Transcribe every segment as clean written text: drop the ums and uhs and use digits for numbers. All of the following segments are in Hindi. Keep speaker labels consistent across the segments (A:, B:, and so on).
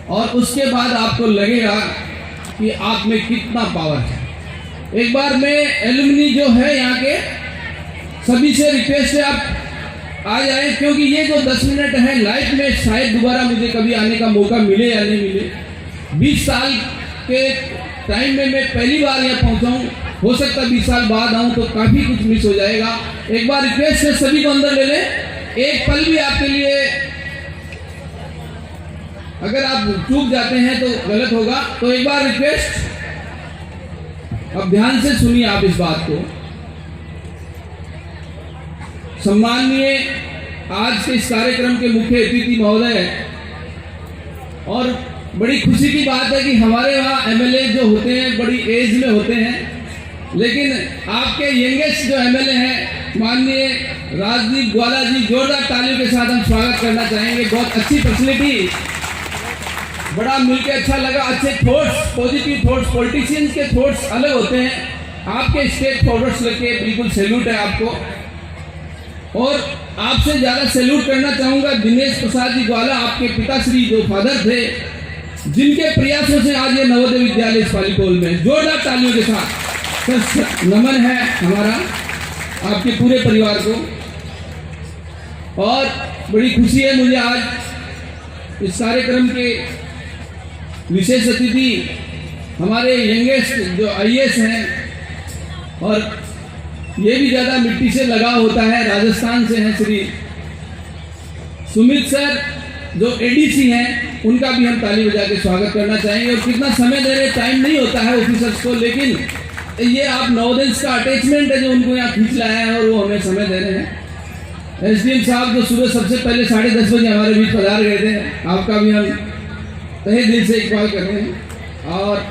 A: और उसके बाद आपको लगेगा कि आप में कितना पावर है। एक बार मैं एलुमनी जो है यहाँ के सभी से रिक्वेस्ट है आप आ जाए, क्योंकि ये जो 10 मिनट है लाइफ में शायद दोबारा मुझे कभी आने का मौका मिले या नहीं मिले। 20 साल के टाइम में मैं पहली बार यहाँ पहुँचा हूँ, हो सकता है 20 साल बाद आऊँ तो काफ़ी कुछ मिस हो जाएगा। एक बार रिक्वेस्ट है सभी को अंदर ले लें। एक पल भी आपके लिए अगर आप चूक जाते हैं तो गलत होगा। तो एक बार रिक्वेस्ट, अब ध्यान से सुनिए आप इस बात को। सम्माननीय आज के इस कार्यक्रम के मुख्य अतिथि महोदय, और बड़ी खुशी की बात है कि हमारे वहाँ एमएलए जो होते हैं बड़ी एज में होते हैं, लेकिन आपके यंगेस्ट जो एमएलए हैं माननीय राजदीप ग्वाला जी, जोरदार तालियों के साथ हम स्वागत करना चाहेंगे। बहुत अच्छी फैसिलिटी, बड़ा मिलके अच्छा लगा। अच्छे थॉट्स, पॉजिटिव थॉट्स, पॉलिटिशियंस के थॉट्स अलग होते हैं, आपके स्टेट फॉरवर्ड्स लेके बिल्कुल सैल्यूट है आपको। और आपसे ज़्यादा सैल्यूट करना चाहूँगा दिनेश प्रसाद जी ग्वाला, आपके पिताश्री जो फादर थे, जिनके प्रयासों से आज ये नवोदय विद्यालय इस पालीकोल में, जोरदार तालियों के साथ नमन है हमारा आपके पूरे परिवार को। और बड़ी खुशी है मुझे आज इस कार्यक्रम के विशेष अतिथि हमारे यंगेस्ट जो आईएएस हैं, और ये भी ज़्यादा मिट्टी से लगाव होता है, राजस्थान से हैं श्री सुमित सर जो एडीसी हैं, उनका भी हम ताली बजा के स्वागत करना चाहेंगे। और कितना समय दे रहे, टाइम नहीं होता है ऑफिसर्स को, लेकिन ये आप नवोदय का अटैचमेंट है जो उनको यहाँ खींच लाया है और वो हमें समय दे रहे हैं। एसडीएम साहब जो सुबह सबसे पहले 10:30 बजे हमारे बीच पधार गए थे, आपका भी हम तहे दिल से इकबाल कर रहे हैं। और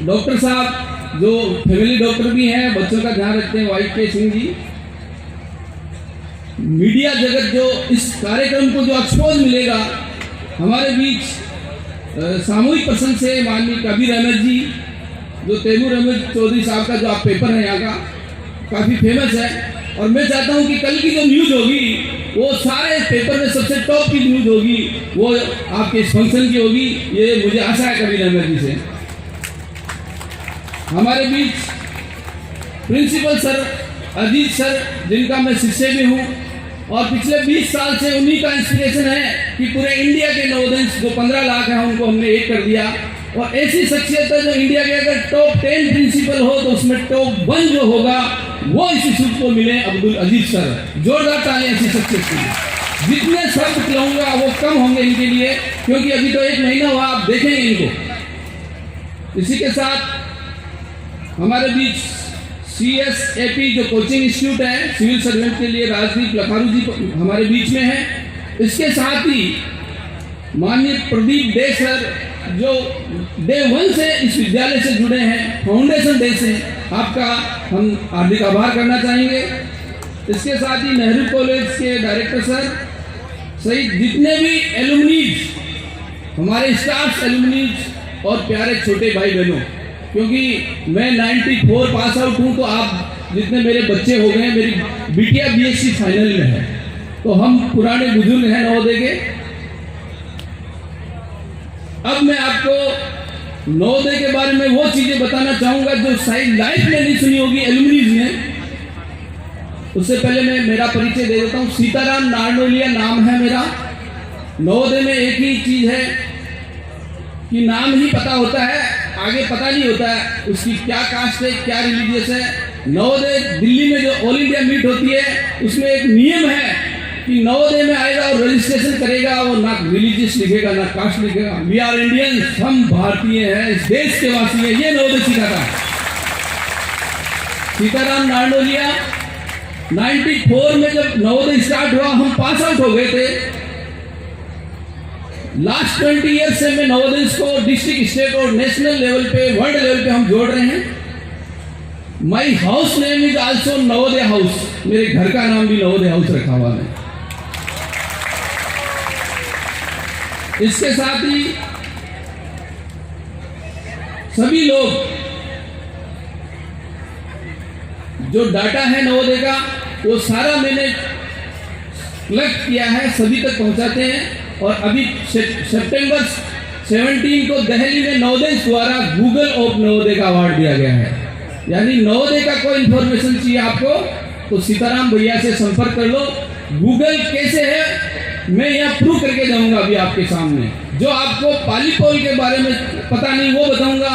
A: डॉक्टर साहब जो फैमिली डॉक्टर भी हैं, बच्चों का ध्यान रखते हैं, वाई के सिंह जी। मीडिया जगत जो इस कार्यक्रम को जो एक्सपोज मिलेगा हमारे बीच सामूहिक पसंद से माननीय कबीर अहमद जी, जो तैमूर अहमद चौधरी साहब का जो आप पेपर है यहाँ का काफ़ी फेमस है। और मैं चाहता हूँ कि कल की जो न्यूज़ होगी वो सारे पेपर में सबसे टॉप की न्यूज़ होगी, वो आपके इस फंक्शन की होगी, ये मुझे आशा है कबीर अहमद जी से। हमारे बीच प्रिंसिपल सर अजीत सर, जिनका मैं शिष्य भी हूँ, और पिछले 20 साल से उन्हीं का इंस्पिरेशन है कि पूरे इंडिया के नवोदय जो 15 लाख हैं उनको हमने एक कर दिया। और ऐसी शख्सियत है जो इंडिया के अगर टॉप 10 प्रिंसिपल हो तो उसमें टॉप 1 जो होगा वो इस इंस्टीट्यूट को मिले, अब्दुल अजीज सर। जोरदार तालियां ऐसी शख्सियत के लिए। जितने शब्द कहूँगा वो कम होंगे इनके लिए, क्योंकि अभी तो 1 महीना हुआ, आप देखेंगे इनको। इसी के साथ हमारे बीच CSAP जो कोचिंग इंस्टीट्यूट है सिविल सर्वेंट के लिए, राजदीप लखारू जी हमारे बीच में है। इसके साथ ही माननीय प्रदीप डे सर जो डे 1 से इस विद्यालय से जुड़े हैं, फाउंडेशन डे से, आपका हम हार्दिक आभार करना चाहेंगे। इसके साथ ही नेहरू कॉलेज के डायरेक्टर सर सहित जितने भी एलुमनीज, हमारे स्टाफ एलुमनीज और प्यारे छोटे भाई बहनों, क्योंकि मैं 94 पास आउट हूँ, तो आप जितने मेरे बच्चे हो गए, मेरी बिटिया BSc फाइनल में है, तो हम पुराने बुजुर्ग हैं नवोदय के। अब मैं आपको नवोदय के बारे में वो चीजें बताना चाहूंगा जो शायद लाइफ में नहीं सुनी होगी एलुमनीज ने। उससे पहले मैं मेरा परिचय दे देता हूँ। सीताराम नारनोलिया नाम है मेरा। नवोदय में एक ही चीज है कि नाम ही पता होता है, आगे पता नहीं होता है उसकी क्या कास्ट है, क्या रिलीजियस है। नवोदय दिल्ली में जो ऑल इंडिया मीट होती है उसमें एक नियम है कि नवोदय में आएगा और रजिस्ट्रेशन करेगा, वो ना रिलीजियस लिखेगा ना कास्ट लिखेगा। वी आर इंडियंस, हम भारतीय हैं, इस देश के वासी हैं, ये नवोदय सिखाता है। सीताराम नारनोलिया 94 में जब नवोदय स्टार्ट हुआ, हम पास आउट हो गए थे। लास्ट 20 ईयर से मैं नवोदय को डिस्ट्रिक्ट, स्टेट और नेशनल लेवल पे, वर्ल्ड लेवल पे हम जोड़ रहे हैं। My house name is also Navodaya house, मेरे घर का नाम भी नवोदय हाउस रखा हुआ है। इसके साथ ही सभी लोग जो डाटा है नवोदय का वो सारा मैंने कलेक्ट किया है, सभी तक पहुंचाते हैं। और अभी सितंबर 17 को दिल्ली में नवोदय द्वारा गूगल ऑफ नवोदय का अवार्ड दिया गया है। यानी नवोदय का कोई इंफॉर्मेशन चाहिए आपको तो सीताराम भैया से संपर्क कर लो। गूगल कैसे है मैं यहाँ प्रूव करके जाऊंगा अभी आपके सामने। जो आपको पॉलीपोल के बारे में पता नहीं वो बताऊंगा,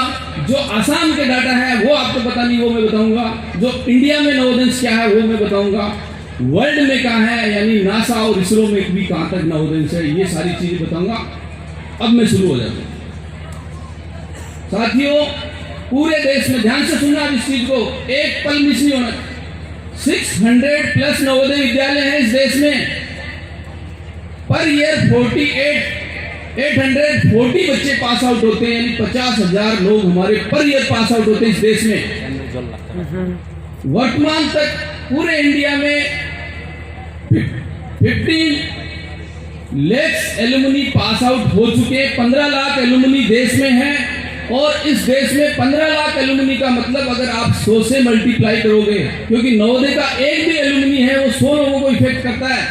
A: जो आसाम के डाटा है वो आपको पता नहीं वो मैं बताऊंगा, जो इंडिया में नवोदय क्या है वो मैं बताऊंगा, वर्ल्ड में कहाँ है यानी नासा और इसरो में भी कहाँ तक नवोदय है, ये सारी चीजें बताऊंगा। अब मैं शुरू हो जाता हूँ। साथियों पूरे देश में ध्यान से सुनना इस चीज को, एक पल मिस नहीं होना। 600 प्लस नवोदय विद्यालय हैं इस देश में। पर ईयर 840 बच्चे पास आउट होते हैं, यानी 50,000 लोग हमारे पर ईयर पास आउट होते हैं इस देश में। वर्तमान तक पूरे इंडिया में 15 लाख एलुमनी पास आउट हो चुके हैं। 15 लाख एलुमनी देश में हैं और इस देश में 15 लाख एलुमनी का मतलब अगर आप 100 से मल्टीप्लाई करोगे, क्योंकि नवोदय का एक भी एलुमनी है वो 100 लोगों को इफेक्ट करता है।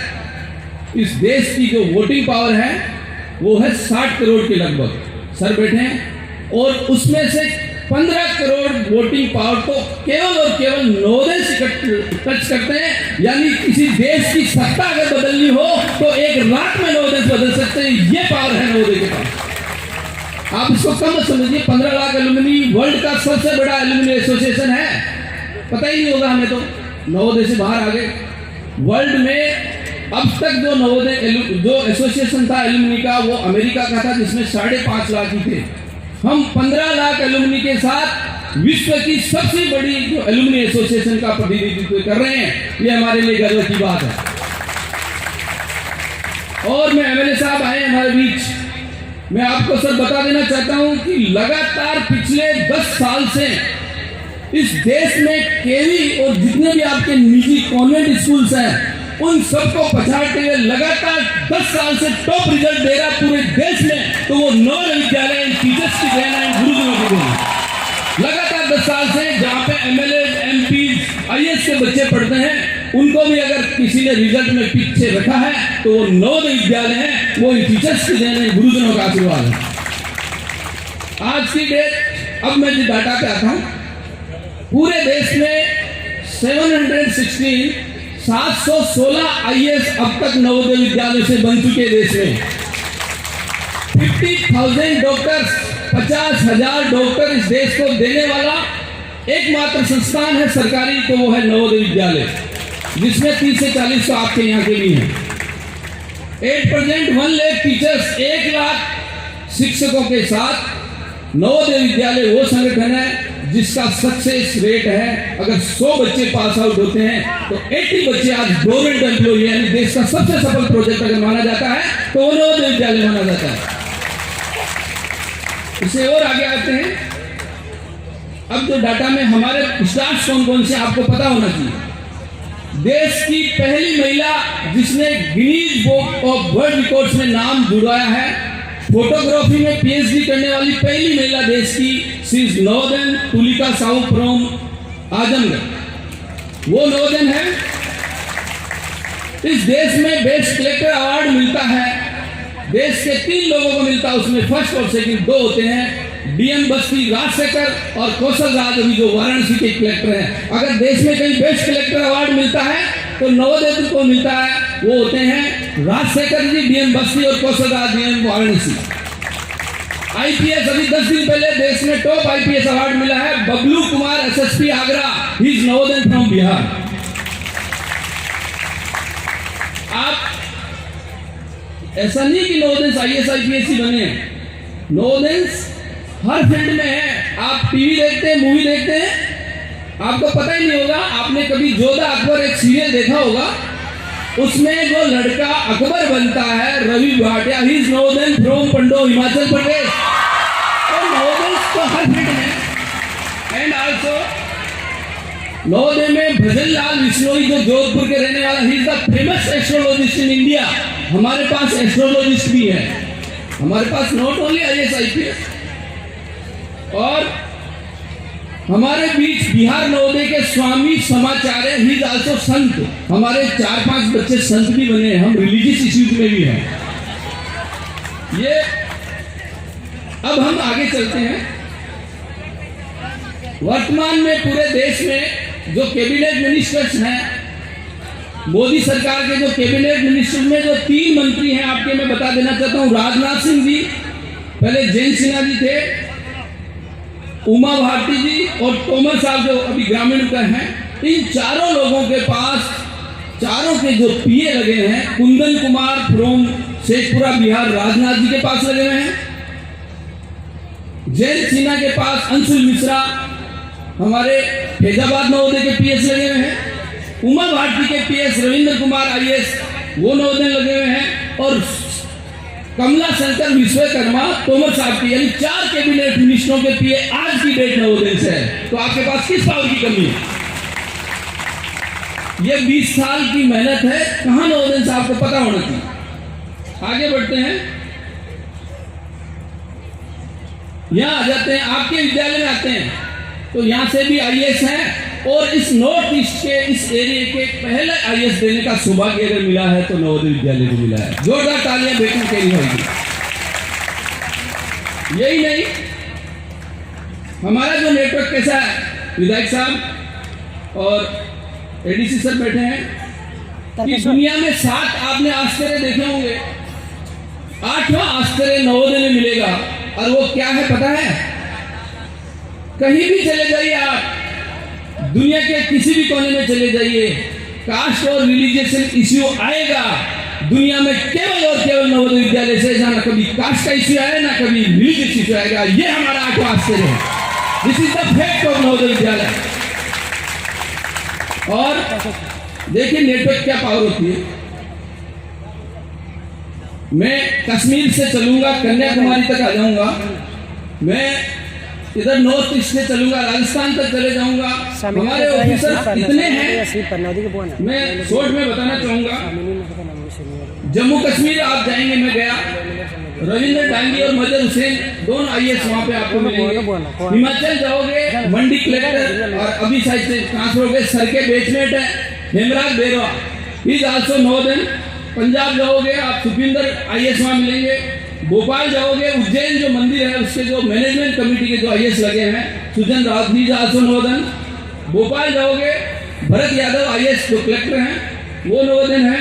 A: इस देश की जो वोटिंग पावर है वो है 60 करोड़ के लगभग। सर बैठे हैं और उसमें से 15 करोड़ वोटिंग पावर तो केवल और केवल नवोदय से टच करते हैं। यानी किसी देश की सत्ता अगर बदलनी हो तो एक रात में नवोदय बदल सकते हैं, ये पावर है नवोदय के पास। आप इसको कम समझिए। 15 लाख एलुमनी वर्ल्ड का सबसे बड़ा एलुमनी एसोसिएशन है, पता ही नहीं होगा हमें तो। नवोदय से बाहर आ गए। वर्ल्ड में अब तक जो नवोदय जो एसोसिएशन था एलुमनी का वो अमेरिका का था, जिसमें 5.5 लाख ही थे। हम 15 लाख एलुमनी के साथ विश्व की सबसे बड़ी जो एलुमनी एसोसिएशन का प्रतिनिधित्व कर रहे हैं, ये हमारे लिए गर्व की बात है। और मैं एमएलए साहब आए हमारे बीच, मैं आपको सर बता देना चाहता हूं कि लगातार पिछले 10 साल से इस देश में केवी और जितने भी आपके निजी कॉन्वेंट स्कूल्स हैं उन सबको पछाड़ते हुए लगातार 10 साल से टॉप रिजल्ट दे रहा पूरे देश में, तो वो नवोदय विद्यालय टीचर्स की देन है, गुरुजनों की देन है। लगातार 10 साल से जहाँ पे एमएलए एमपी आईएएस के बच्चे पढ़ते हैं उनको भी अगर किसी ने रिजल्ट में पीछे रखा है तो वो नवोदय विद्यालय है, वो टीचर्स की देन है, गुरुजनों का आशीर्वाद है। आज की डेट, अब मैं जिस डाटा पे आता हूँ, पूरे देश में 716 आईएएस अब तक नवोदय विद्यालय से बन चुके देश में। 50,000 डॉक्टर्स, 50,000 डॉक्टर इस देश को देने वाला एकमात्र संस्थान है सरकारी, तो वो है नवोदय विद्यालय, जिसमें 30 से 40 तो आपके यहाँ के भी हैं। 8% 1 लाख टीचर्स, 1 लाख शिक्षकों के साथ नवोदय विद्यालय वो संगठन है जिसका सक्सेस रेट है, अगर 100 बच्चे पास आउट होते हैं तो 80 बच्चे आज गवर्नमेंट एम्प्लॉय, यानी देश का सबसे सफल प्रोजेक्ट अगर माना जाता है तो वो नवोदय विद्यालय माना जाता है। इससे और आगे आते हैं। अब जो डाटा में हमारे स्टार्स कौन कौन से आपको पता होना चाहिए। देश की पहली महिला जिसने Guinness book of world records में नाम जुड़वाया है, फोटोग्राफी में पीएचडी करने वाली पहली महिला देश की, she is Navodaya Tulika Sahu from Azamgarh, वो नवोदय है। इस देश में बेस्ट कलेक्टर अवार्ड मिलता है, देश के 3 लोगों को मिलता है, उसमें फर्स्ट और सेकंड 2 होते हैं, डीएम बस्ती राजशेखर और कौशल राज अभी जो वाराणसी के कलेक्टर हैं। अगर देश में कहीं बेस्ट कलेक्टर अवार्ड मिलता है तो नवोदय को मिलता है, वो होते हैं राजशेखर जी डीएम बस्ती और कौशल राज डीएम वाराणसी। आईपीएस अभी 10 दिन पहले देश में टॉप आईपीएस अवार्ड मिला है, Bablu Kumar SSP Agra, he is Navodaya from Bihar. आप ऐसा नहीं कि नवोदय आईएएस आईपीएस ही बने, नवोदय हर फील्ड में है। आप टीवी देखते हैं, मूवी देखते हैं, आपको पता ही नहीं होगा, आपने कभी जोधा अकबर एक सीरियल देखा होगा, उसमें जो लड़का अकबर बनता है Ravi Bhatia, he is Navodaya from Pandoh Himachal Pradesh. और नवोदय तो हर फील्ड में। एंड आल्सो नवोदय में भजन लाल विश्नोई जो जोधपुर के रहने वाला, he is the famous astrologer in India. हमारे पास एस्ट्रोलॉजिस्ट भी है, हमारे पास नॉट ओनली आईएएस आईपीएस। और हमारे बीच बिहार नवोदय के स्वामी समाचार्य, ही इज आल्सो संत। हमारे 4-5 बच्चे संत भी बने हैं, हम रिलीजियस इश्यूज में भी हैं। ये अब हम आगे चलते हैं। वर्तमान में पूरे देश में जो कैबिनेट मिनिस्टर्स हैं, मोदी सरकार के जो कैबिनेट मिनिस्टर में जो 3 मंत्री हैं आपके, मैं बता देना चाहता हूं। राजनाथ सिंह जी, पहले जयंत सिन्हा जी थे, उमा भारती जी और तोमर साहब जो अभी ग्रामीण का हैं। इन चारों लोगों के पास, चारों के जो पीए लगे हैं, कुंदन कुमार फ्रॉम शेखपुरा बिहार राजनाथ जी के पास लगे हुए हैं। जयंत सिन्हा के पास अंशुल मिश्रा हमारे फैजाबाद नवोदय के पीएस लगे हुए हैं। उमा भारती के पीएस रविंद्र कुमार आईएएस वो नवोदय लगे हुए हैं। और कमला शंकर विश्वकर्मा तोमर साहब की, यानी 4 कैबिनेट मिनिस्टरों के पीए आज की डेट नवोदय से है। तो आपके पास किस पावर की कमी है? ये 20 साल की मेहनत है, कहां नवोदय से आपको पता होना चाहिए। आगे बढ़ते हैं, यहां आ जाते हैं, आपके विद्यालय में आते हैं तो यहां से भी आईएएस हैं। और इस नॉर्थ ईस्ट के इस एरिया के पहले आईएएस देने का सौभाग्य अगर मिला है तो नवोदय विद्यालय को मिला है। जोरदार तालियां बेटों के लिए होगी। यही नहीं, हमारा जो नेटवर्क कैसा है, विधायक साहब और एडीसी सर बैठे हैं कि दुनिया में 7 आपने आश्चर्य देखे होंगे, 8वां आश्चर्य नवोदय में मिलेगा। और वो क्या है पता है? कहीं भी चले जाइए आप, दुनिया के किसी भी कोने में चले जाइए, कास्ट और रिलीजियस इश्यू आएगा दुनिया में केवल और केवल नवोदय विद्यालय से। ना कभी कास्ट का इश्यू आएगा, ना कभी रिलीजियस इश्यू आएगा। ये हमारा 8वां आश्चर्य है। This is the fact of Navodaya Vidyalaya. और देखिए नेटवर्क क्या पावर होती है। मैं कश्मीर से चलूंगा, कन्याकुमारी तक आ जाऊंगा, मैं इधर नॉर्थ ईस्ट से चलूंगा, राजस्थान तक चले जाऊंगा। हमारे ऑफिसर इतने हैं, मैं शॉर्ट में बताना चाहूंगा। जम्मू कश्मीर आप जाएंगे, मैं गया, रविंद्र डांगी और मजर हुसैन दोनों आईएएस वहां पे आपको मिलेंगे। हिमाचल जाओगे, मंडी कलेक्टर और अभी शायद से ट्रांसफर हो गए, सर के बेचमेंट है हेमराज बेरवा, इज आल्सो नवोदय। पंजाब जाओगे आप, सुखविंदर आईएएस वहां मिलेंगे। भोपाल जाओगे, उज्जैन जो मंदिर है उसके जो मैनेजमेंट कमेटी के जो आईएएस लगे हैं, सुजन राउत इज आल्सो नवोदय। भोपाल जाओगे, भरत यादव आईएएस जो कलेक्टर हैं वो नवोदय हैं।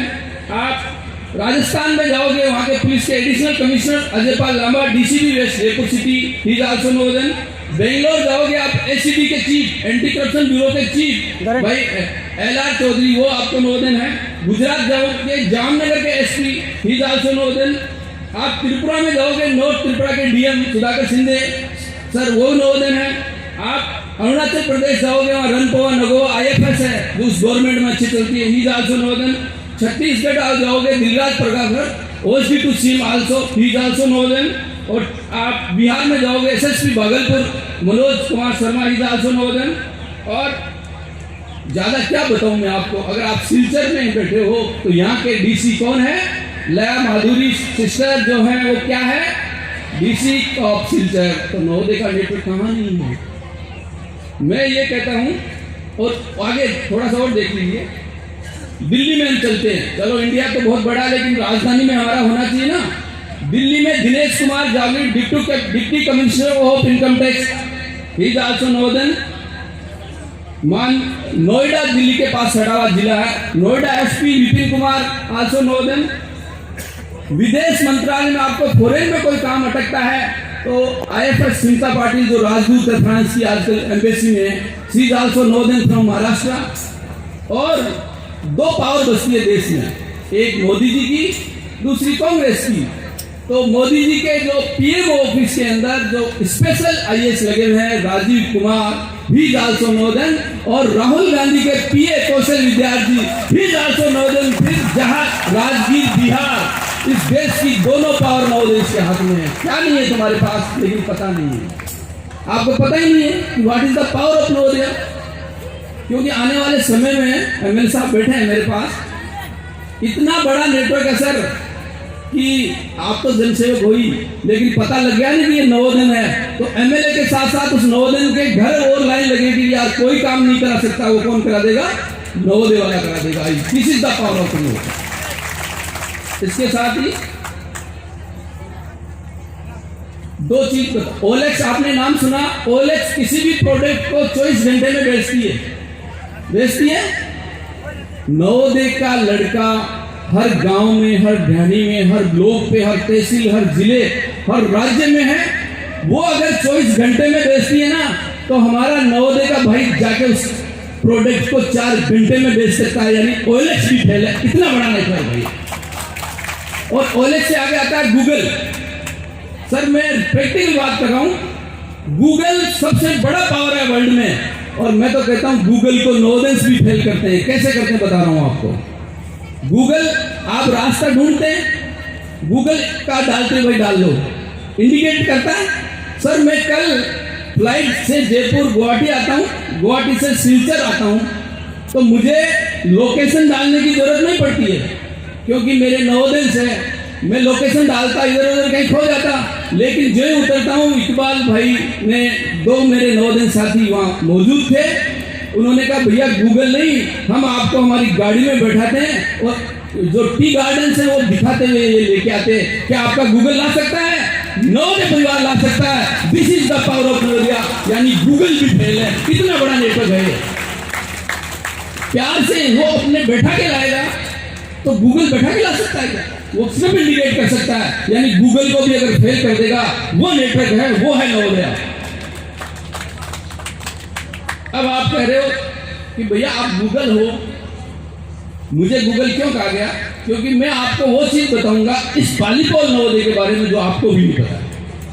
A: आप राजस्थान में जाओगे, वहां के पुलिस के additional commissioner Ajaypal Lamba, DCP west Jaipur city, is also Navodaya. Bangalore जाओगे आप, एसीबी के चीफ, एंटी करप्शन ब्यूरो के चीफ भाई एलआर चौधरी, वो आपको नवोदय है। गुजरात जाओगे, जामनगर के एसपी, इज आल्सो नवोदय। आप त्रिपुरा में जाओगे, नॉर्थ त्रिपुरा के डीएम सुधाकर सिंधे सर वो नवोदय है। आप अरुणाचल प्रदेश जाओगे, वहाँ रनपोवा नगोवा आईएफएस है जो उस गवर्नमेंट में अच्छी चलती है, इज आल्सो नवोदय। छत्तीसगढ़ आप जाओगे, Giriraj Prakashar OSD to CM also, is also Navodaya. और आप बिहार में जाओगे, SSP Bhagalpur Manoj Kumar Sharma, is also Navodaya. और ज्यादा क्या बताऊं मैं आपको, अगर आप सिलचर में बैठे हो तो यहाँ के डीसी कौन है? लया माधुरी सिस्टर जो है वो क्या है? DC of Silchar. तो नवोदय का नेटवर्क कहाँ नहीं है। मैं ये कहता हूं, और आगे थोड़ा सा और देख लीजिए, दिल्ली में हम चलते हैं। चलो इंडिया तो बहुत बड़ा है, लेकिन राजधानी में हमारा होना चाहिए ना। दिल्ली में Dinesh Kumar Jagir, deputy commissioner of income tax, is also Navodaya. Noida Delhi के पास सटावा जिला है, नोएडा एसपी विपिन कुमार आल्सो नवोदय। विदेश मंत्रालय में आपको फॉरेन में कोई काम अटकता है तो आईएफएस स्मिता पाटिल जो राजदूत है फ्रांस की आजकल एम्बेसी में, she is also Navodaya from Maharashtra. और 2 पावर बसती है देश में, एक मोदी जी की, दूसरी कांग्रेस की। तो मोदी जी के जो पीएम ऑफिस के अंदर जो स्पेशल आईएएस लगे हुए हैं, Rajiv Kumar, he is also Navodaya. और राहुल गांधी के पीए कौशल विद्यार्थी, ही इज आल्सो नवोदय। फिर जहां राजगीर बिहार, इस देश की दोनों पावर नवोदय के हाथ में है। क्या नहीं है तुम्हारे पास, लेकिन पता नहीं है, आपको पता ही नहीं है कि what is the power of Navodaya. क्योंकि आने वाले समय में एमएलए साहब बैठे हैं मेरे पास, इतना बड़ा नेटवर्क है सर कि आप तो जनसेवक हो ही, लेकिन पता लग गया नहीं कि ये नवोदय है, तो एमएलए के साथ साथ उस नवोदय के घर और लाइन लगेगी, यार कोई काम नहीं करा सकता, वो कौन करा देगा? नवोदय वाला करा देगा। This is the power of Navodaya. इसके साथ ही दो चीज बता, ओलेक्स आपने नाम सुना? ओलेक्स किसी भी प्रोडक्ट को 24 घंटे में बेचती है। नवोदय का लड़का हर गांव में, हर ढाणी में, हर ब्लॉक पे, हर तहसील, हर जिले, हर राज्य में है। वो अगर 24 घंटे में बेचती है ना, तो हमारा नवोदय का भाई जाके उस प्रोडक्ट को 4 घंटे में बेच सकता है। यानी ओलेक्स भी फैला, इतना बड़ा नेटवर्क भाई। और ओलेक्स से आगे आता है गूगल। सर मैं प्रैक्टिकल बात कर रहा हूं, गूगल सबसे बड़ा पावर है वर्ल्ड में, और मैं तो कहता हूं गूगल को नवोदयस भी फेल करते हैं। कैसे करते हैं बता रहा हूं आपको। गूगल, आप रास्ता ढूंढते हैं, गूगल का डालते हुए डाल लो, इंडिकेट करता है। सर मैं कल फ्लाइट से जयपुर गुवाहाटी आता हूँ, गुवाहाटी से सिलचर आता हूँ, तो मुझे लोकेशन डालने की जरूरत नहीं पड़ती है, क्योंकि मेरे नवोदय से मैं लोकेशन डालता, इधर उधर कहीं खो जाता। लेकिन जो ही उतरता हूँ, इकबाल भाई ने, 2 मेरे नवोदय साथी वहाँ मौजूद थे, उन्होंने कहा भैया गूगल नहीं, हम आपको हमारी गाड़ी में बैठाते हैं और जो टी गार्डन है वो दिखाते हुए ये लेके आते हैं। क्या आपका गूगल ला सकता है? नवोदय परिवार ला सकता है। This is the power of Navodaya. यानी गूगल भी फेल है, इतना बड़ा नेटवर्क है। प्यार से वो अपने बैठा के लाएगा, तो गूगल बैठा के ला सकता है क्या? वो सिर्फ इंडिकेट कर सकता है। यानी गूगल को भी अगर फेल कर देगा, वो नेटवर्क है, वो है नवोदया। अब आप कह रहे हो कि भैया आप गूगल हो, मुझे गूगल क्यों कहा गया? क्योंकि मैं आपको वो चीज बताऊंगा इस बालीपोल नवोदय के बारे में जो आपको भी नहीं पता,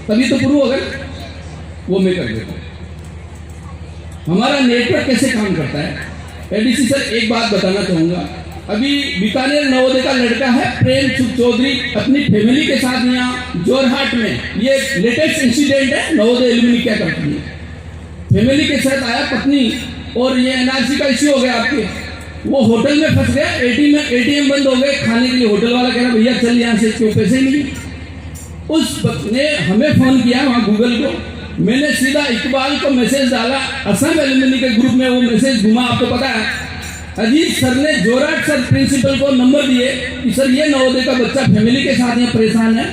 A: तभी तो प्रूव होगा, वो मैं कर देता हूं। हमारा नेटवर्क कैसे काम करता है? एडीसी सर एक बात बताना चाहूंगा। अभी बीकानेर नवोदय का लड़का है प्रेम सुख चौधरी, अपनी फैमिली के साथ यहाँ जोरहाट में, ये लेटेस्ट इंसिडेंट है, नवोदय एलुमनी क्या करती है, फैमिली के साथ आया, पत्नी, और ये एनआरसी का इश्यू हो गया आपके, वो होटल में फंस गया, एटीएम बंद हो गए, खाने के लिए होटल वाला कह रहा भैया चल यहाँ से, क्यों पैसे ही नहीं। उस ने हमें फोन किया वहाँ गूगल को, मैंने सीधा इकबाल को मैसेज डाला, असम एलुमनी के ग्रुप में वो मैसेज घुमा, आपको पता है। अजीत सर ने जोरहाट सर प्रिंसिपल को नंबर दिए कि सर ये नवोदय का बच्चा फैमिली के साथ यहाँ परेशान है।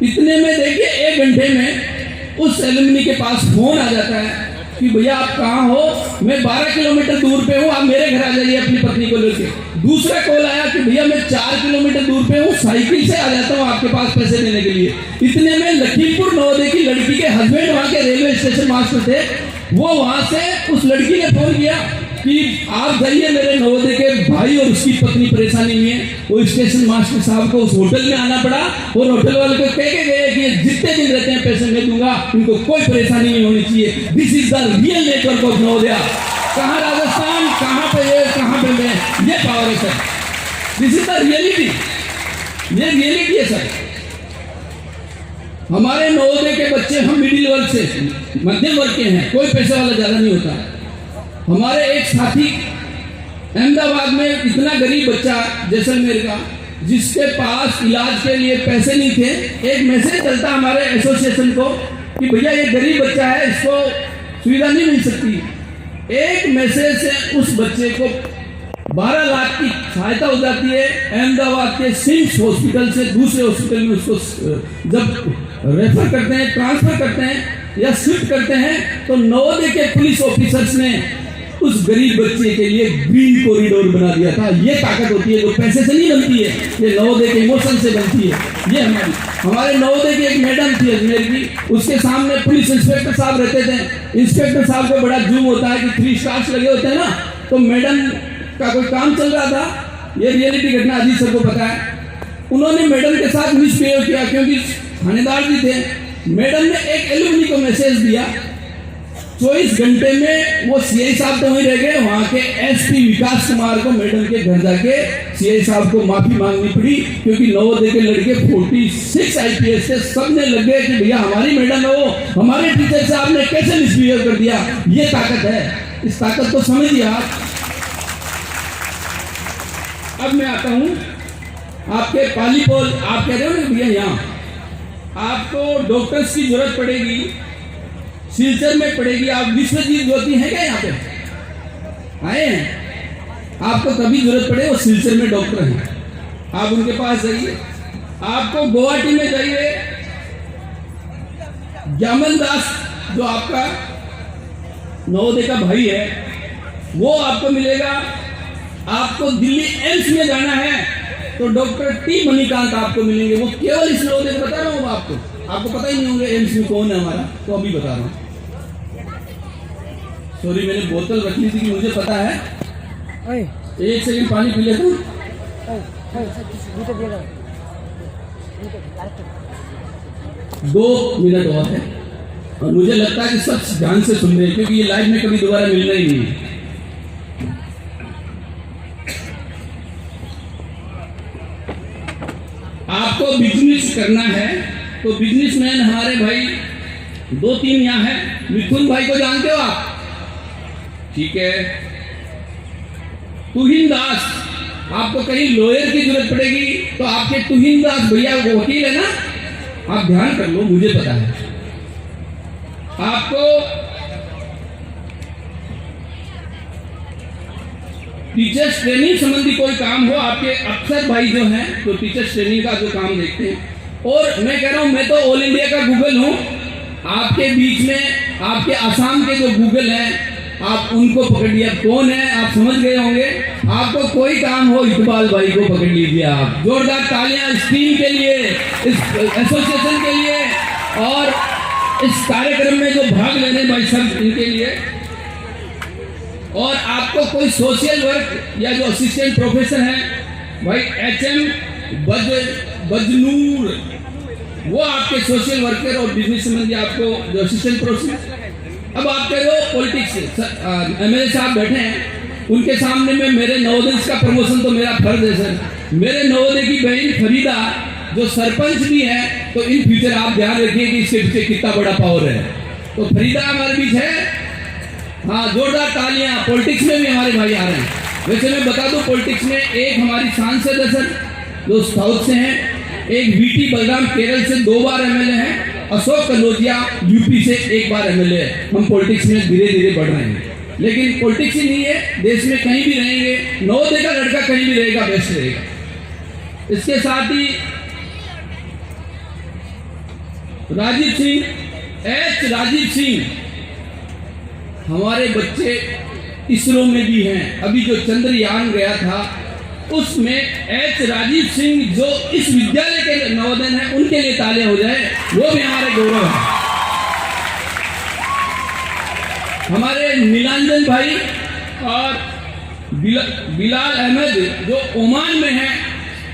A: इतने में देखिए 1 घंटे में उस एलुमनी के पास फोन आ जाता है कि भैया आप कहाँ हो? मैं 12 किलोमीटर दूर पे हूँ, आप मेरे घर आ जाइए अपनी पत्नी को लेके। दूसरा कॉल आया कि भैया मैं 4 किलोमीटर दूर पे हूँ, साइकिल से आ जाता हूँ आपके पास पैसे देने के लिए। इतने में लखीमपुर नवोदय की लड़की के हस्बैंड वहाँ के रेलवे स्टेशन मास्टर थे, वो वहाँ से उस लड़की ने फोन किया कि आप जाइए, मेरे नवोदय के भाई और उसकी पत्नी परेशानी में है। वो स्टेशन मास्टर साहब को उस होटल में आना पड़ा, और होटल वाले को कह के गए कि जितने दिन रहते हैं पैसे मैं दूंगा, इनको कोई परेशानी नहीं होनी चाहिए। This is the real network of Navodaya. कहाँ राजस्थान, कहाँ पे ये, कहाँ पे मैं, ये पावर है sir. This is the reality, ये रियलिटी है सर। हमारे नवोदय के बच्चे, हम मिडिल वर्ग से, मध्यम वर्ग के हैं, कोई पैसे वाला ज्यादा नहीं होता। हमारे एक साथी अहमदाबाद में, इतना गरीब बच्चा जैसलमेर का, जिसके पास इलाज के लिए पैसे नहीं थे, एक मैसेज चलता हमारे एसोसिएशन को कि भैया ये गरीब बच्चा है, इसको सुविधा नहीं मिल सकती। एक मैसेज से उस बच्चे को 12 लाख की सहायता हो जाती है। अहमदाबाद के सिम्स हॉस्पिटल से दूसरे हॉस्पिटल में उसको जब रेफर करते हैं, ट्रांसफर करते हैं या शिफ्ट करते हैं, तो नवोदय के पुलिस ऑफिसर्स ने उस गरीब बच्चे के लिए ग्रीन कॉरिडोर बना दिया था। ये ताकत होती है जो पैसे से नहीं बनती है, ये नवोदय के इमोशन से बनती है। ये हमारे नवोदय की एक मैडम थी अजमेर की, उसके सामने पुलिस इंस्पेक्टर साहब रहते थे। इंस्पेक्टर साहब को बड़ा जूम होता है कि 3 स्टार्स लगे होते हैं ना, तो मैडम का कोई काम चल रहा था, ये रियलिटी घटना अजीत सर को पता है। उन्होंने मैडम के साथ मिसबिहेव किया, क्योंकि थानेदार भी थे। मैडम ने एक एलुमनी को मैसेज दिया, 24 घंटे में वो सीआई साहब तो वहीं रह गए, वहां के एसपी विकास कुमार को मैडम के घर जाके सीआई साहब को माफी मांगनी पड़ी, क्योंकि नवोदय के लड़के 46 आईपीएस से सबने लग गए कि भैया हमारी मैडम है, वो हमारे टीचर से आपने कैसे मिसबिहेव कर दिया। ये ताकत है, इस ताकत को समझिए आप। अब मैं आता हूं आपके पालीपोल, आप कह रहे हो ना भैया यहाँ आपको डॉक्टर्स की जरूरत पड़ेगी, सिलचर में पड़ेगी। आप विश्वजीत ज्योति है क्या यहाँ पे आए हैं? आपको कभी जरूरत पड़े, वो सिलचर में डॉक्टर हैं, आप उनके पास जाइए। आपको गुवाहाटी में जाइए, ज्ञामन दास जो आपका नवोदय का भाई है वो आपको मिलेगा। आपको दिल्ली एम्स में जाना है तो डॉक्टर टी मणिकांत आपको मिलेंगे। वो केवल इस नवोदय को बता रहा हूँ आपको पता ही नहीं होंगे एम्स में कौन है हमारा, तो अभी बता रहा हूँ। सॉरी मैंने बोतल रख ली थी कि मुझे पता है। एक सेकंड पानी पी लेता हूँ। 2 मिनट और है और मुझे लगता है कि सब ध्यान से सुन रहे हैं क्योंकि ये लाइव में कभी दोबारा मिलना ही नहीं है। आपको बिजनेस करना है तो बिजनेसमैन हमारे भाई 2-3 यहाँ है। मिथुन भाई को जानते हो आप? ठीक है। तुहिन दास, आपको कहीं लॉयर की जरूरत पड़ेगी तो आपके तुहिन दास भैया वकील है ना, आप ध्यान कर लो, मुझे पता है। आपको टीचर्स ट्रेनिंग संबंधी कोई काम हो, आपके अफसर भाई जो हैं तो टीचर्स ट्रेनिंग का जो काम देखते हैं। और मैं कह रहा हूं मैं तो ऑल इंडिया का गूगल हूं, आपके बीच में आपके आसाम के जो गूगल हैं आप उनको पकड़ लिया, कौन है आप समझ गए होंगे। आपको कोई काम हो इकबाल भाई को पकड़ लीजिए आप। जोरदार तालियां इस टीम के लिए, इस एसोसिएशन के लिए और इस कार्यक्रम में जो भाग ले रहे भाई सब इनके लिए। और आपको कोई सोशल वर्क या जो असिस्टेंट प्रोफेसर है भाई HM बजनूर, वो आपके सोशल वर्कर और बिजनेस संबंधी आपको जो असिस्टेंट प्रोफेसर। अब आप कह रहे हो पॉलिटिक्स, MLA साहब बैठे हैं उनके सामने में मेरे नवोदय का प्रमोशन तो मेरा फर्ज है सर। मेरे नवोदय की बहन फरीदा जो सरपंच भी है तो इन फ्यूचर आप ध्यान रखिए कि इसके पीछे कितना बड़ा पावर है। तो फरीदा हमारे बीच है, हाँ जोरदार तालियां। पॉलिटिक्स में भी हमारे भाई आ रहे हैं। वैसे मैं बता दूं पॉलिटिक्स में एक हमारी सांसद है सर जो साउथ से हैं, एक VT बलराम केरल से 2 बार MLA हैं, अशोक कनौजिया UP से 1 बार MLA है। हम पॉलिटिक्स में धीरे धीरे बढ़ रहे हैं, लेकिन पॉलिटिक्स ही नहीं है, देश में कहीं भी रहेंगे, नवोदय का लड़का कहीं भी रहेगा बेस्ट रहेगा। इसके साथ ही राजीव सिंह हमारे बच्चे इसरो में भी हैं। अभी जो चंद्रयान गया था उसमें राजीव सिंह जो इस विद्यालय के नवोदय हैं उनके लिए तालियां हो जाए, वो भी हमारे गौरव है। हमारे नीलांजन भाई और बिलाल अहमद जो ओमान में हैं,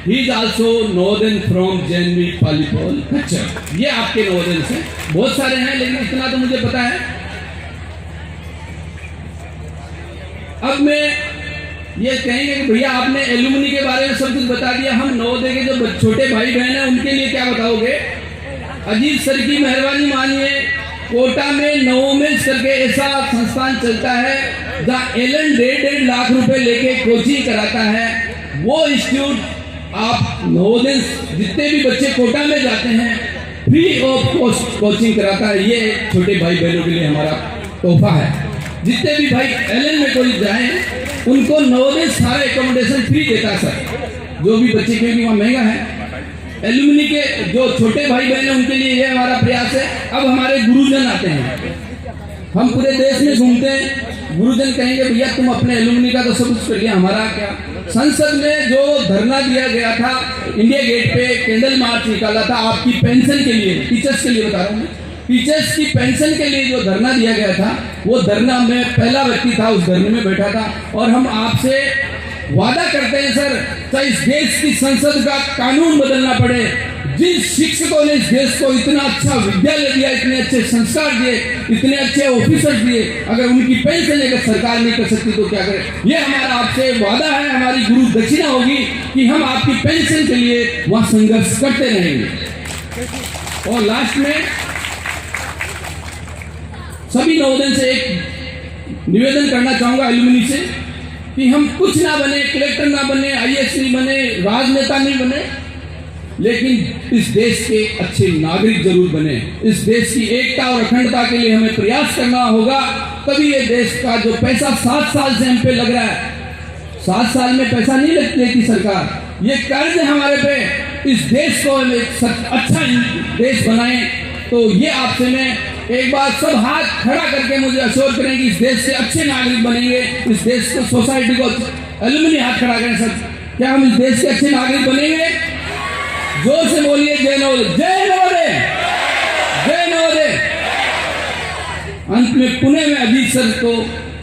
A: ही is also Navodaya from JNV पॉलीपॉल कच्चर। ये आपके नवोदय से बहुत सारे हैं लेकिन इतना तो मुझे पता है। अब मैं ये कहेंगे कि भैया आपने एलुमनी के बारे में सब कुछ बता दिया, हम नवोदय के जो छोटे भाई बहन हैं उनके लिए क्या बताओगे? अजीत सर की मेहरबानी मानिए, कोटा में नवोमेंस करके ऐसा संस्थान चलता है जहाँ एलन 1.5 लाख रुपए लेके कोचिंग कराता है। वो इंस्टीट्यूट आप नवोदय जितने भी बच्चे कोटा में जाते हैं फ्री ऑफ कॉस्ट कोचिंग कराता है। ये छोटे भाई बहनों के लिए हमारा तोहफा है। जितने भी भाई एलन में कोई जाए उनको नवोदय सारा एकोमोडेशन फ्री देता है सर, जो भी बच्चे, क्योंकि वहाँ महंगा है। एलुमनी के जो छोटे भाई बहन हैं उनके लिए ये हमारा प्रयास है। अब हमारे गुरुजन आते हैं, हम पूरे देश में घूमते हैं, गुरुजन कहेंगे भैया तुम अपने एलुमनी का तो सब कुछ कर लिया, हमारा क्या? संसद में जो धरना दिया गया था, इंडिया गेट पे कैंडल मार्च निकाला था आपकी पेंशन के लिए, टीचर्स के लिए बता रहा हूँ, टीचर्स की पेंशन के लिए जो धरना दिया गया था, वो धरना में पहला व्यक्ति था, उस धरने में बैठा था। और हम आपसे वादा करते हैं सर, चाहे इस देश की संसद का कानून बदलना पड़े, जिन शिक्षकों ने इस देश को इतना अच्छा विद्यालय दिया, इतने अच्छे संस्कार दिए, इतने अच्छे ऑफिसर्स दिए, अगर उनकी पेंशन लेकर सरकार नहीं कर सकती तो क्या करे? ये हमारा आपसे वादा है, हमारी गुरु दक्षिणा होगी कि हम आपकी पेंशन के लिए वहां संघर्ष करते रहेंगे। और लास्ट में सभी नवोदय से एक निवेदन करना चाहूंगा एलुमनी से कि हम कुछ ना बने, कलेक्टर ना बने, IAS नहीं बने, राजनेता नहीं बने, लेकिन इस देश के अच्छे नागरिक जरूर बने। इस देश की एकता और अखंडता के लिए हमें प्रयास करना होगा, तभी ये देश का जो पैसा 7 साल से हम पे लग रहा है, 7 साल में पैसा नहीं लेती सरकार, ये कर्ज है हमारे पे। इस देश को अच्छा देश बनाएं, तो ये आपसे मैं एक बार सब हाथ खड़ा करके मुझे अश्योर करें कि इस देश के अच्छे नागरिक बनेंगे, इस देश को, सोसाइटी को, एलुमनी हाथ खड़ा करें सब, क्या हम इस देश के अच्छे नागरिक बनेंगे? जोर से बोलिए जय नवोदय, जय नवोदय, जय नवोदय। अंत में पुणे में अजीत सर को,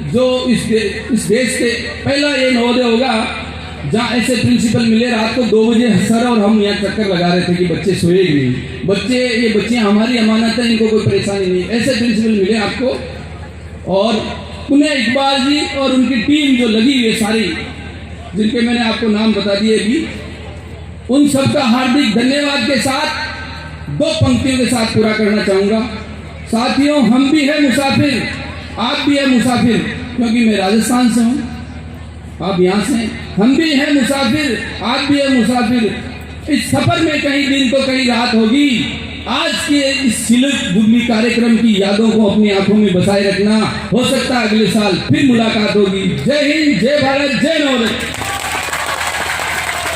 A: जो इस देश के पहला ये नवोदय होगा जहाँ ऐसे प्रिंसिपल मिले। रात को 2 बजे सर और हम यहाँ चक्कर लगा रहे थे कि बच्चे सोए ही नहीं, ये बच्चियाँ हमारी अमानत है, इनको कोई परेशानी नहीं। ऐसे प्रिंसिपल मिले आपको। और पुणे इकबाल जी और उनकी टीम जो लगी हुई है सारी, जिनके मैंने आपको नाम बता दिए भी, उन सबका हार्दिक धन्यवाद के साथ 2 पंक्तियों के साथ पूरा करना चाहूँगा। साथियों, हम भी है मुसाफिर, आप भी है मुसाफिर, क्योंकि मैं राजस्थान से हूँ, आप यहाँ से। हम भी हैं मुसाफिर, आप भी है मुसाफिर। इस सफर में कहीं दिन तो कहीं रात होगी। आज के इस सिलक बुगली कार्यक्रम की यादों को अपनी आंखों में बसाए रखना। हो सकता है अगले साल फिर मुलाकात होगी। जय हिंद, जय भारत, जय